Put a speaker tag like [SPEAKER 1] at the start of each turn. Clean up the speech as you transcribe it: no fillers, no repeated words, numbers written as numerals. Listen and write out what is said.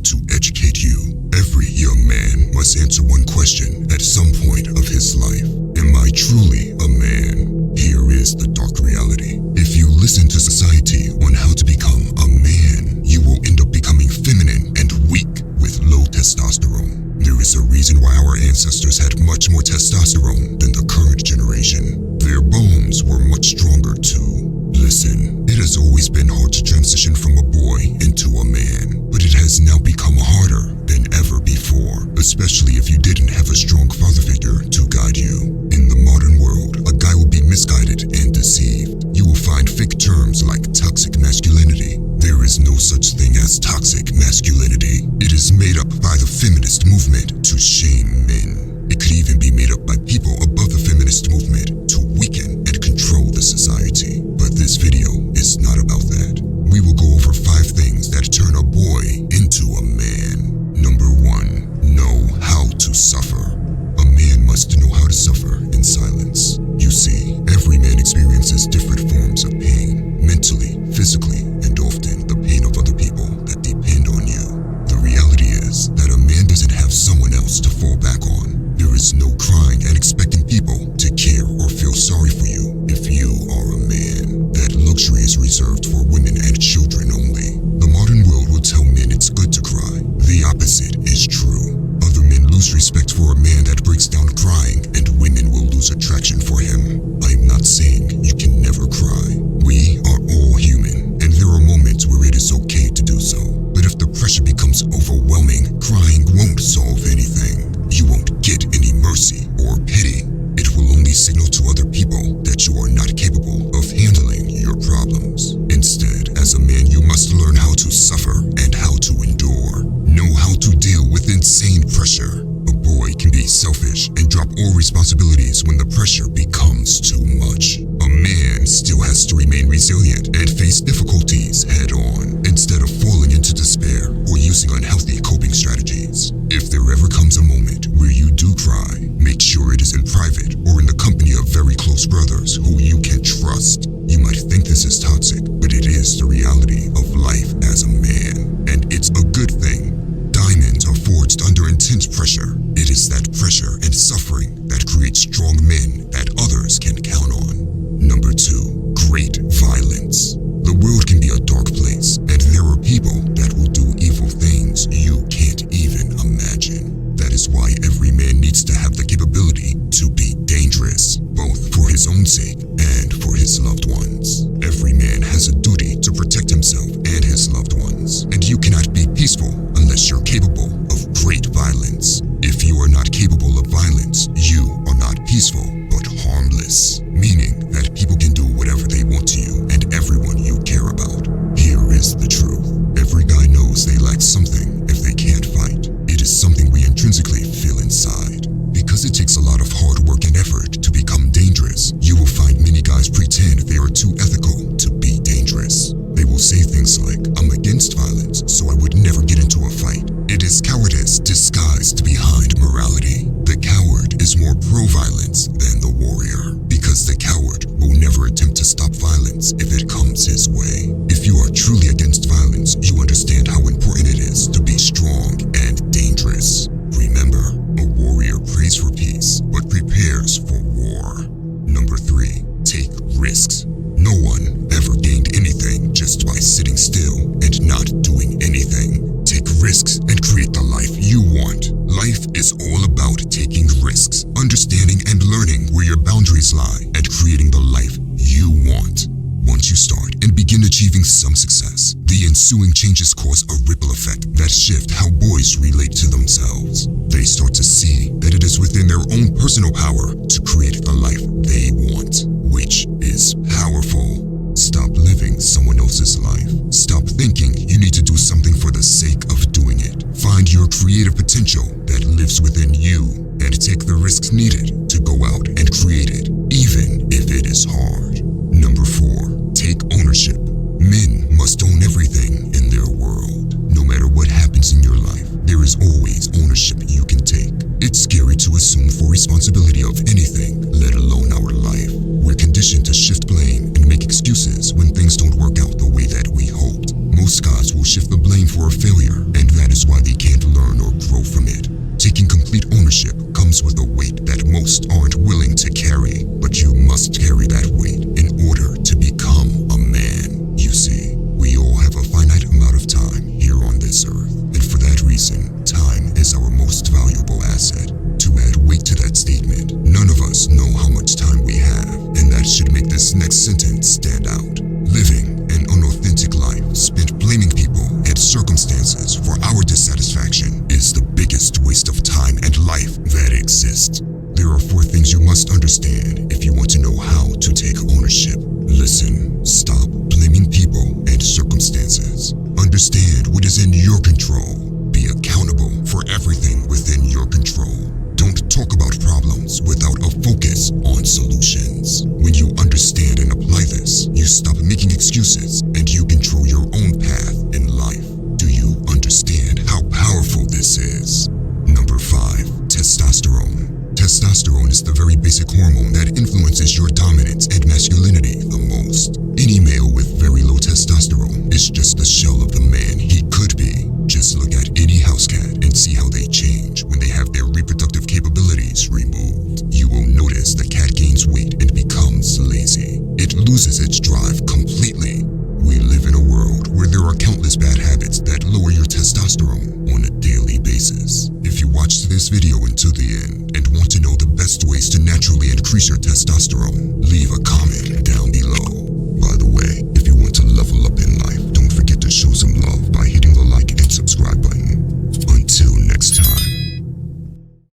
[SPEAKER 1] to educate you. Every young man must answer one question at some point of his life. Am I truly a man? Here is the dark reality. If you listen to society on how to become a man, you will end up becoming feminine and weak with low testosterone. There is a reason why our ancestors had much more testosterone than the current generation. Their bones were much stronger too. Listen, it has always been hard to transition from a boy into a man, but it has now become harder than ever before, especially if you didn't have a strong father figure to guide you. In the modern world, a guy will be misguided and deceived. You will find fake terms like toxic masculinity. There is no such thing as toxic masculinity. It is made up by the feminist movement to shame men. It could even be made up by people above the feminist movement to weaken and control the society. But this video is not about that. We will go over 5 things that turn a boy into a man. Number 1, know how to suffer. A man must know how to suffer in silence. You see, every man experiences different forms of pain, mentally, physically, and often the pain of other people that depend on you. The reality is that a man doesn't have someone else to fall back on. There is no crying and expecting people to care or feel sorry for you if you are a man. That luxury is reserved for women and children only. The modern world will tell men it's good to cry. The opposite is true. Other men lose respect for a man that breaks down crying, and women will lose attraction for him. I'm not saying you can never cry. We are all human, and there are moments where it is okay to do so. But if the pressure becomes overwhelming, crying won't solve anything. You won't get any mercy or pity. It will only signal to other people that you are not capable of handling your problems. Instead, as a man, you must learn how to suffer and how to endure. Know how to deal with insane pressure. A boy can be selfish and drop all responsibilities when the pressure becomes too much. A man still has to remain resilient and face difficulties head on, instead of falling into despair or using unhealthy coping strategies. If there ever comes a moment where you do cry, make sure it is in private or in the company of very close brothers who you can trust. You might think this is toxic, but it is the reality of life as a man, and it's a good thing. Diamonds are forged under intense pressure. It is that pressure and suffering that creates strong men that others can count on. Number 2, great violence. The world can be a dark place, and there are people that will do evil things you can't even imagine. That is why every man needs to have the capability to be dangerous, both for his own sake and for his loved ones. Every man has a duty to protect himself and his loved ones, and you cannot be peaceful unless you're capable of great violence. If you are not capable of violence, you are not peaceful but harmless, meaning that people can do whatever they want to you and everyone you care about. Here is the truth. Every guy knows they lack something if they can't fight. It is something we intrinsically feel inside. Because it takes a lot of hard work and effort to become dangerous, you will find many guys pretend they are too ethical to be dangerous. They will say things like, "I'm against violence, so I would never get into a fight." It is cowardice disguised behind morality. The coward is more pro-violence than the warrior, because the coward will never attempt to stop violence if it comes his way. If you are truly against violence, you understand how important it is to be strong and dangerous. Remember, a warrior prays for peace, but prepares for war. Number 3, take risks. No one ever gained anything just by sitting still and not doing anything. Take risks and create the life you want. Life is all about taking risks, understanding and learning where your boundaries lie, and creating the life you want. Once you start and begin achieving some success, the ensuing changes cause a ripple effect that shift how boys relate to themselves. They start to see that it is within their own personal power to create the life they want, which is powerful. Stop living someone else's life. Stop thinking you need to do something for the sake of doing it. Find your creative potential that lives within you and take the risks needed to go out and create it, even if it is hard. Number 4, take ownership. Men must own everything in their world. No matter what happens in your life, there is always ownership you can take. It's scary to assume full responsibility of anything, let alone our life. We're conditioned to shift blame and make excuses when things don't work out the way that we hoped. Most guys will shift the blame for a failure, and that is why they can't learn or grow from it. Taking complete ownership comes with a weight that most aren't willing to carry, but you must carry that weight in order to become a man. You see, we all have a finite amount of time here on this earth, and for that reason, time is our most valuable asset. To add weight to that statement, none of us know how much time we have, and that should make this next sentence stand out. Living an unauthentic life spent blaming people and circumstances for our dissatisfaction is the biggest waste of time and life that exists. There are 4 things you must understand if you want to know how to take ownership. Listen, stop blaming people and circumstances. Understand what is in your control. Be accountable for everything within your control. Don't talk about problems without a focus on solutions. When you understand and apply this, you stop making excuses and you control your own path in life. Do you understand how powerful this is? Number 5, testosterone. Testosterone is the very basic hormone that influences your dominance and masculinity the most. Any male with very low testosterone is just the shell of the man he could be. Just look at any house cat and see how they change when they have their reproductive capabilities removed. You will notice the cat gains weight and becomes lazy. It loses its drive completely. We live in a world where there are countless bad habits that lower your testosterone on a daily basis. If you watched this video until the end and want to know the best ways to naturally increase your testosterone, leave a comment.